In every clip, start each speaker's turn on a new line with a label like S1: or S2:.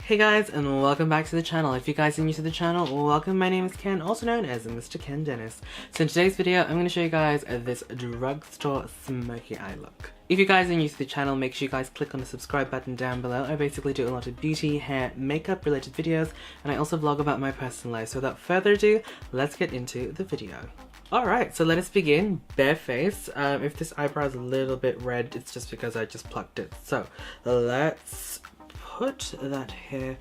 S1: Hey guys, and welcome back to the channel. If you guys are new to the channel, welcome. My name is Ken, also known as MrKenDenis. So in today's video, I'm going to show you guys this drugstore smoky eye look. If you guys are new to the channel, make sure you guys click on the subscribe button down below. I basically do a lot of beauty, hair, makeup related videos, and I also vlog about my personal life. So without further ado, let's get into the video. Alright, so let us begin. Bare face. If this eyebrow is a little bit red, it's just because I just plucked it. So let's put that hair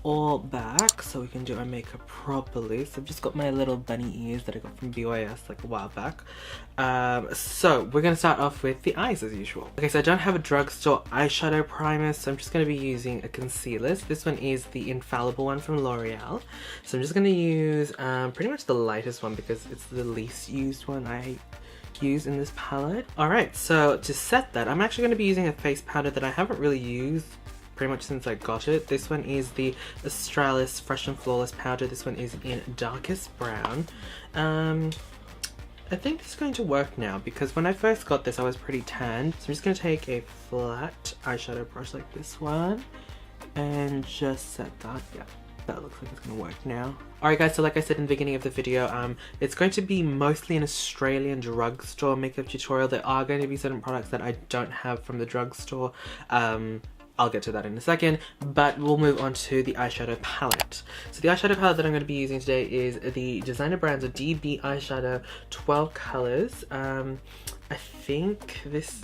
S1: all back so we can do our makeup properly. So I've just got my little bunny ears that I got from BYS like a while back. So we're gonna start off with the eyes as usual. Okay, so I don't have a drugstore eyeshadow primer, so I'm just gonna be using a concealer. So this one is the Infallible one from Loreal. So I'm just gonna use pretty much the lightest one because it's the least used one I use in this palette. Alright, so to set that, I'm actually gonna be using a face powder that I haven't really used pretty much since I got it. This one is the Australis Fresh and Flawless powder. This one is in darkest brown. I think this is going to work now because when I first got this I was pretty tanned. So I'm just going to take a flat eyeshadow brush like this one and just set that. Yeah, that looks like it's going to work now. Alright guys, so like I said in the beginning of the video, it's going to be mostly an Australian drugstore makeup tutorial. There are going to be certain products that I don't have from the drugstore. I'll get to that in a second, but we'll move on to the eyeshadow palette. So the eyeshadow palette that I'm going to be using today is the designer brand's DB eyeshadow 12 colors. I think this,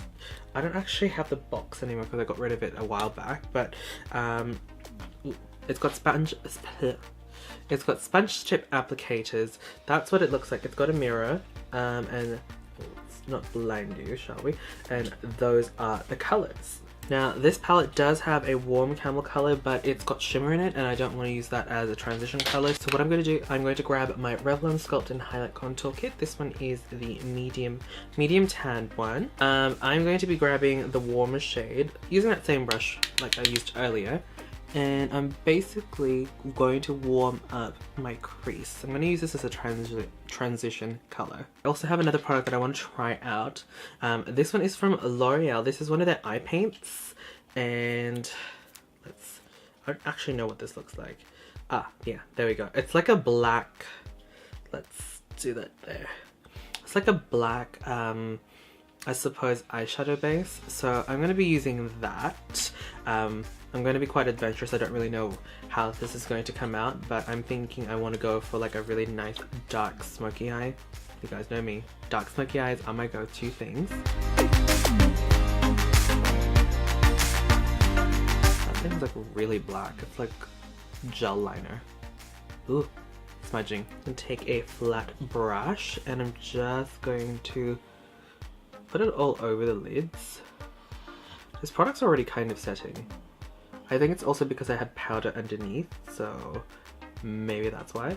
S1: I don't actually have the box anymore because I got rid of it a while back, but it's got sponge tip applicators. That's what it looks like. It's got a mirror, and let's not blind you, shall we? And those are the colors. Now this palette does have a warm camel color, but it's got shimmer in it and I don't want to use that as a transition color. So what I'm going to do, I'm going to grab my Revlon Scult and Highlight Contour Kit. This one is the medium tanned one. I'm going to be grabbing the warmer shade, using that same brush like I used earlier. And I'm basically going to warm up my crease. I'm going to use this as a transition color. I also have another product that I want to try out. This one is from Loreal. This is one of their eye paints. And I don't actually know what this looks like. Ah, yeah, there we go. It's like a black, let's do that there. It's like a black, I suppose, eyeshadow base. So I'm going to be using that. I'm going to be quite adventurous. I don't really know how this is going to come out, but I'm thinking I want to go for like a really nice dark smoky eye. You guys know me. Dark smoky eyes are my go-to things. That thing's like really black. It's like gel liner. Ooh, smudging. I'm going to take a flat brush and I'm just going to put it all over the lids. This product's already kind of setting. I think it's also because I had powder underneath, so maybe that's why.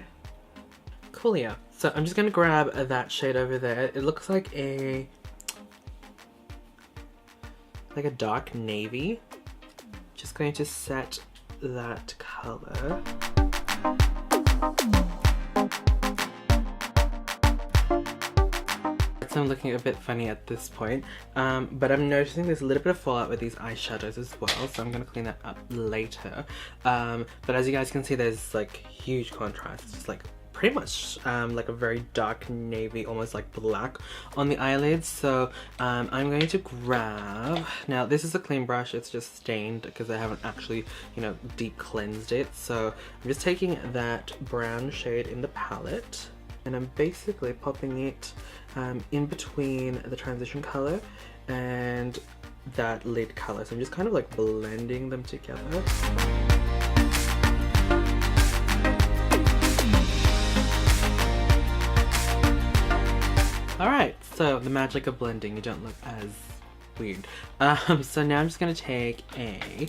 S1: Cool, yeah. So I'm just gonna grab that shade over there. It looks like a dark navy. Just going to set that color. I'm looking a bit funny at this point, but I'm noticing there's a little bit of fallout with these eyeshadows as well, so I'm going to clean that up later. But as you guys can see, there's like huge contrast. It's just like pretty much like a very dark navy, almost like black on the eyelids. So I'm going to grab, now this is a clean brush, it's just stained because I haven't actually, you know, deep cleansed it. So I'm just taking that brown shade in the palette and I'm basically popping it in between the transition color and that lid color. So I'm just kind of like blending them together. Alright, so the magic of blending, you don't look as weird. So now I'm just going to take a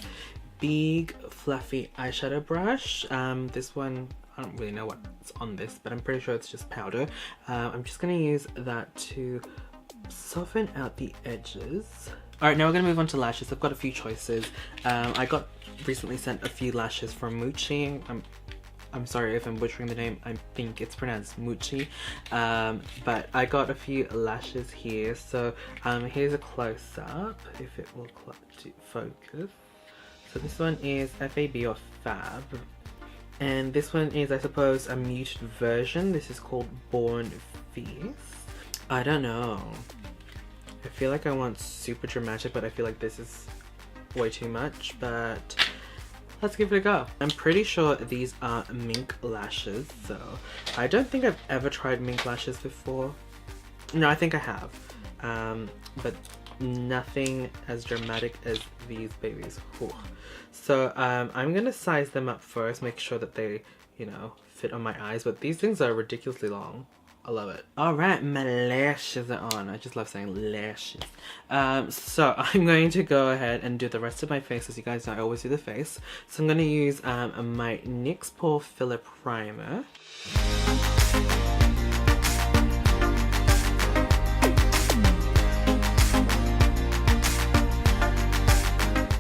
S1: big fluffy eyeshadow brush. This one, I don't really know what's on this, but I'm pretty sure it's just powder. I'm just going to use that to soften out the edges. Alright, now we're going to move on to lashes. I've got a few choices. I got recently sent a few lashes from Mucci. I'm sorry if I'm butchering the name. I think it's pronounced Mucci. But I got a few lashes here. So here's a close-up, if it will focus. So this one is F.A.B or F.A.B. And this one is, I suppose, a muted version. This is called Born Fierce. I don't know. I feel like I want super dramatic, but I feel like this is way too much, but let's give it a go. I'm pretty sure these are mink lashes, so I don't think I've ever tried mink lashes before. No, I think I have, but nothing as dramatic as these babies. Whew. So I'm gonna size them up first, make sure that they, you know, fit on my eyes, but these things are ridiculously long. I love it. Alright, my lashes are on. I just love saying lashes. So I'm going to go ahead and do the rest of my face. As you guys know, I always do the face. So I'm going to use my NYX Pore Filler Primer.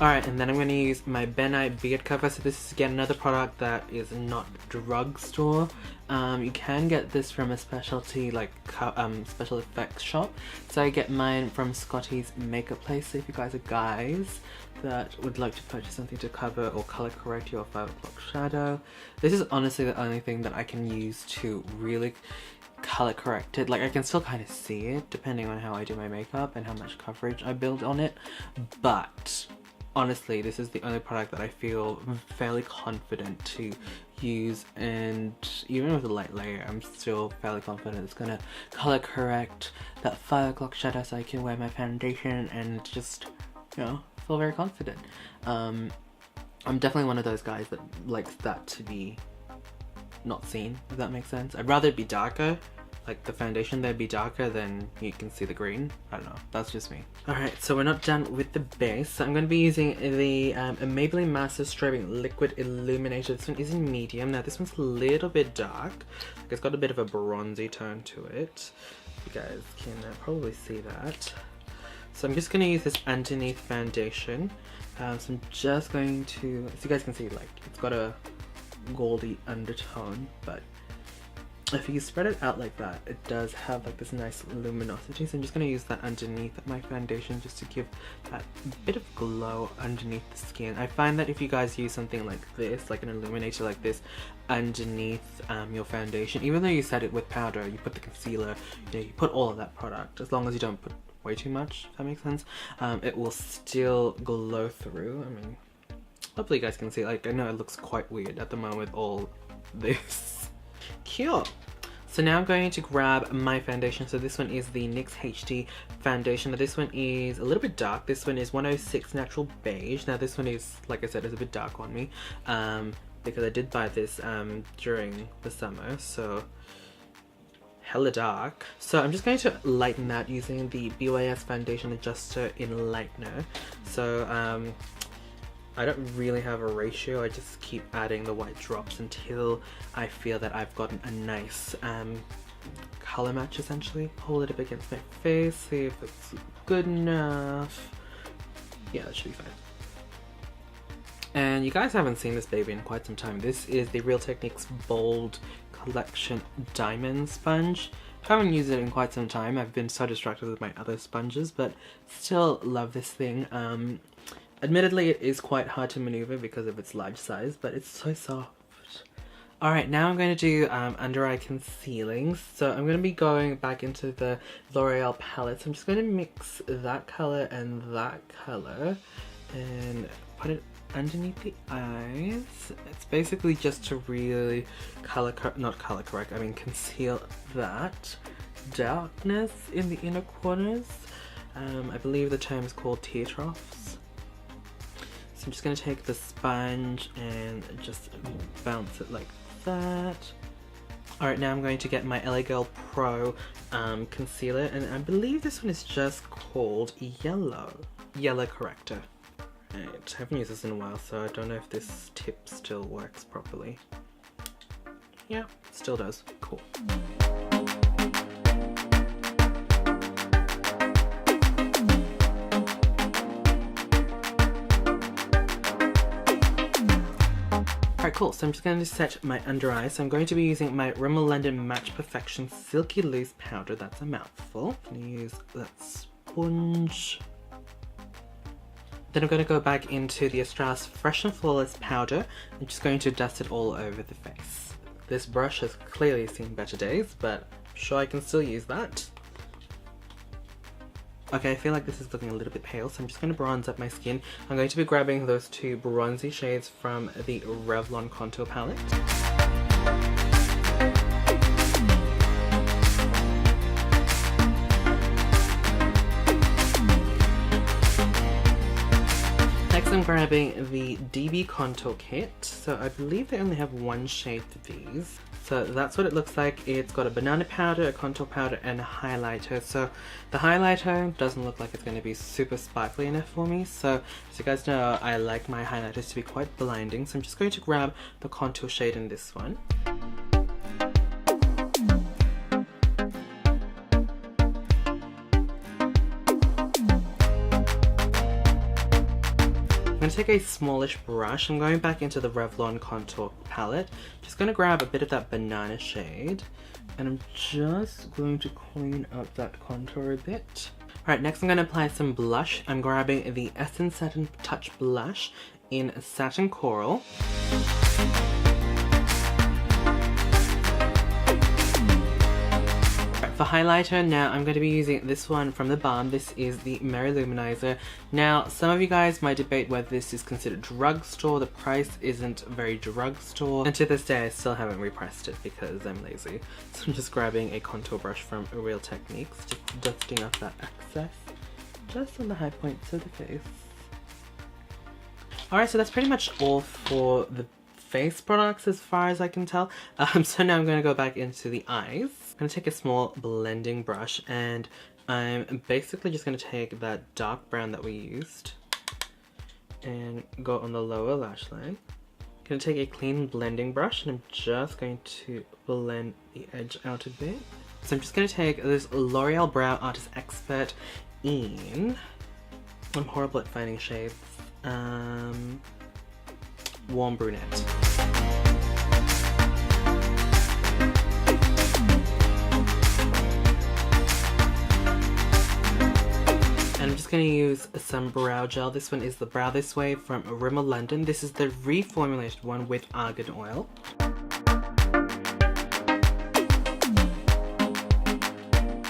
S1: Alright, and then I'm going to use my Nye Beard cover. So this is again another product that is not drugstore. You can get this from a specialty like special effects shop. So I get mine from Scotty's Makeup Place. So if you guys are guys that would like to purchase something to cover or color correct your 5 o'clock shadow, this is honestly the only thing that I can use to really color correct it. Like I can still kind of see it depending on how I do my makeup and how much coverage I build on it, but honestly, this is the only product that I feel fairly confident to use, and even with a light layer, I'm still fairly confident it's gonna color correct that 5 o'clock shadow so I can wear my foundation and just, you know, feel very confident. I'm definitely one of those guys that likes that to be not seen, if that makes sense. I'd rather it be darker, like the foundation there be darker than you can see the green. I don't know, that's just me. Alright, so we're not done with the base. So I'm going to be using the Maybelline Master Strobing Liquid Illuminator. This one is in medium. Now this one's a little bit dark. Like it's got a bit of a bronzy tone to it. You guys can probably see that. So I'm just going to use this underneath foundation. So I'm just going to, as you guys can see, like it's got a goldy undertone, but if you spread it out like that, it does have like this nice luminosity. So I'm just going to use that underneath my foundation just to give that bit of glow underneath the skin. I find that if you guys use something like this, like an illuminator like this, underneath your foundation, even though you set it with powder, you put the concealer, you know, you put all of that product, as long as you don't put way too much, if that makes sense, it will still glow through. I mean, hopefully you guys can see. Like, I know it looks quite weird at the moment with all this. Cute. So now I'm going to grab my foundation. So this one is the NYX HD Foundation. Now this one is a little bit dark. This one is 106 Natural Beige. Now this one is, like I said, is a bit dark on me because I did buy this during the summer, so hella dark. So I'm just going to lighten that using the BYS Foundation Adjuster in Lightener. So I don't really have a ratio, I just keep adding the white drops until I feel that I've gotten a nice color match essentially. Hold it up against my face, see if it's good enough. Yeah, that should be fine. And you guys haven't seen this baby in quite some time. This is the Real Techniques Bold Collection Diamond Sponge. I haven't used it in quite some time. I've been so distracted with my other sponges, but still love this thing. Admittedly, it is quite hard to maneuver because of its large size, but it's so soft. Alright, now I'm going to do under eye concealing. So I'm going to be going back into the Loreal palette. So I'm just going to mix that color and that color and put it underneath the eyes. It's basically just to really conceal that darkness in the inner corners. I believe the term is called tear troughs. So I'm just going to take the sponge and just bounce it like that. Alright, now I'm going to get my LA Girl Pro concealer, and I believe this one is just called Yellow Corrector. Right, I haven't used this in a while, so I don't know if this tip still works properly. Yeah, still does. Cool. Alright, cool. So I'm just going to set my under eye. So I'm going to be using my Rimmel London Match Perfection Silky Loose Powder. That's a mouthful. I'm going to use that sponge. Then I'm going to go back into the Australis Fresh and Flawless powder. I'm just going to dust it all over the face. This brush has clearly seen better days, but I'm sure I can still use that. Okay, I feel like this is looking a little bit pale, so I'm just going to bronze up my skin. I'm going to be grabbing those two bronzy shades from the Revlon contour palette. Next I'm grabbing the DB contour kit. So I believe they only have one shade for these. So that's what it looks like. It's got a banana powder, a contour powder, and a highlighter. So the highlighter doesn't look like it's going to be super sparkly enough for me. So as you guys know, I like my highlighters to be quite blinding. So I'm just going to grab the contour shade in this one. I'm going to take a smallish brush. I'm going back into the Revlon contour palette. Just going to grab a bit of that banana shade, and I'm just going to clean up that contour a bit. Alright, next I'm going to apply some blush. I'm grabbing the Essence Satin Touch blush in Satin Coral. For highlighter, now I'm going to be using this one from TheBalm. This is the Mary-lou-manizer. Now, some of you guys might debate whether this is considered drugstore. The price isn't very drugstore. And to this day, I still haven't repressed it because I'm lazy. So I'm just grabbing a contour brush from Real Techniques, just dusting off that excess, just on the high points of the face. Alright, so that's pretty much all for the face products as far as I can tell. So now I'm going to go back into the eyes. I'm going to take a small blending brush, and I'm basically just going to take that dark brown that we used and go on the lower lash line. I'm going to take a clean blending brush, and I'm just going to blend the edge out a bit. So I'm just going to take this Loreal Brow Artist Expert in, I'm horrible at finding shades, Warm Brunette. And I'm just going to use some brow gel. This one is the Brow This Way from Rimmel London. This is the reformulated one with argan oil.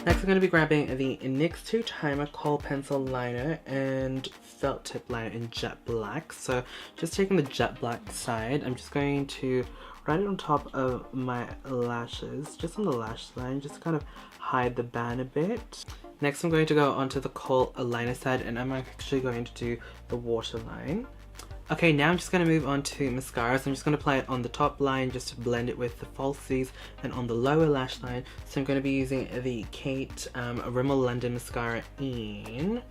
S1: Next I'm going to be grabbing the NYX 2 Timer Kohl Pencil Liner and Felt Tip Liner in Jet Black. So just taking the Jet Black side, I'm just going to write it on top of my lashes, just on the lash line, just to kind of hide the band a bit. Next I'm going to go onto the Kohl liner side, and I'm actually going to do the waterline. Okay, now I'm just going to move on to mascara. So I'm just going to apply it on the top line just to blend it with the falsies, and on the lower lash line. So I'm going to be using the Kate Rimmel London mascara in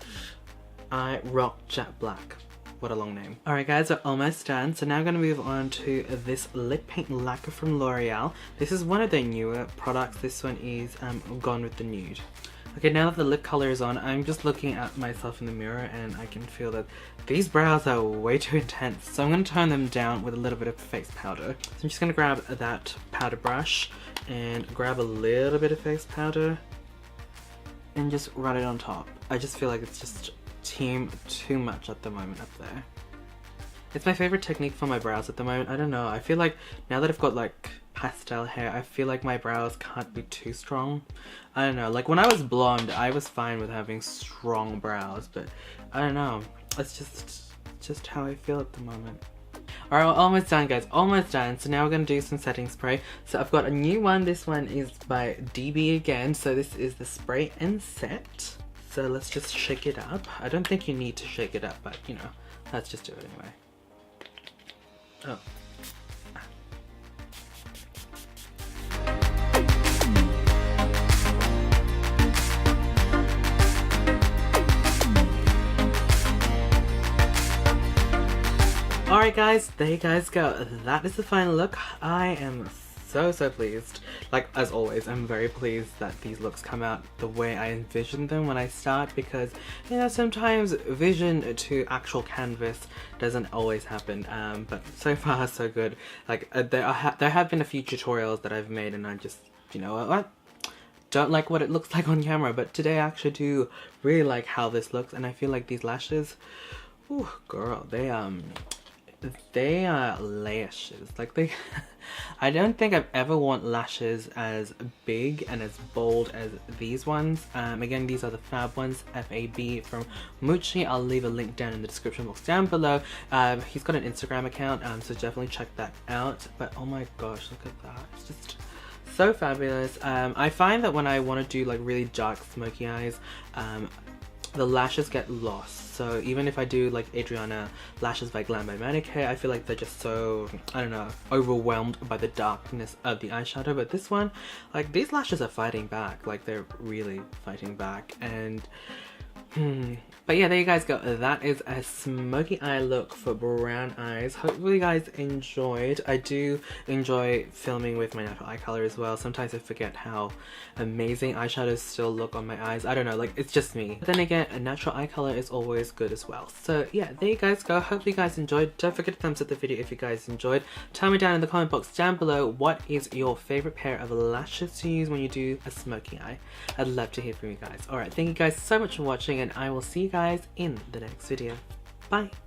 S1: I Rock Jet Black. What a long name. Alright guys, we're almost done. So now I'm going to move on to this lip paint lacquer from Loreal. This is one of their newer products. This one is Gone with the Nude. Okay, now that the lip color is on, I'm just looking at myself in the mirror and I can feel that these brows are way too intense. So I'm going to tone them down with a little bit of face powder. So I'm just going to grab that powder brush and grab a little bit of face powder and just run it on top. I just feel like it's just too much at the moment up there. It's my favorite technique for my brows at the moment. I don't know, I feel like now that I've got like pastel hair, I feel like my brows can't be too strong. I don't know, like when I was blonde, I was fine with having strong brows, but I don't know, it's just how I feel at the moment. Alright, we're almost done guys, almost done. So now we're going to do some setting spray. So I've got a new one. This one is by DB again. So this is the Spray and Set. So let's just shake it up. I don't think you need to shake it up, but you know, let's just do it anyway. Oh. Alright guys, there you guys go. That is the final look. I am so pleased. Like, as always, I'm very pleased that these looks come out the way I envisioned them when I start, because, you know, sometimes vision to actual canvas doesn't always happen, but so far so good. Like, there have been a few tutorials that I've made and I just, you know what? Don't like what it looks like on camera, but today I actually do really like how this looks, and I feel like these lashes, Ooh, girl, they are lashes. Like they, I don't think I've ever worn lashes as big and as bold as these ones. Again, these are the F.A.B ones, F.A.B from Mucci. I'll leave a link down in the description box down below. He's got an Instagram account, so definitely check that out. But oh my gosh, look at that. It's just so fabulous. I find that when I want to do like really dark smoky eyes, the lashes get lost. So even if I do like Adriana lashes by Glam by Manicure, I feel like they're just so, I don't know, overwhelmed by the darkness of the eyeshadow. But this one, like these lashes are fighting back. Like they're really fighting back. And but yeah, there you guys go. That is a smoky eye look for brown eyes. Hopefully you guys enjoyed. I do enjoy filming with my natural eye color as well. Sometimes I forget how amazing eyeshadows still look on my eyes. I don't know, like it's just me. But then again, a natural eye color is always good as well. So yeah, there you guys go. Hopefully you guys enjoyed. Don't forget to thumbs up the video if you guys enjoyed. Tell me down in the comment box down below what is your favorite pair of lashes to use when you do a smoky eye. I'd love to hear from you guys. Alright, thank you guys so much for watching, and I will see you guys in the next video. Bye!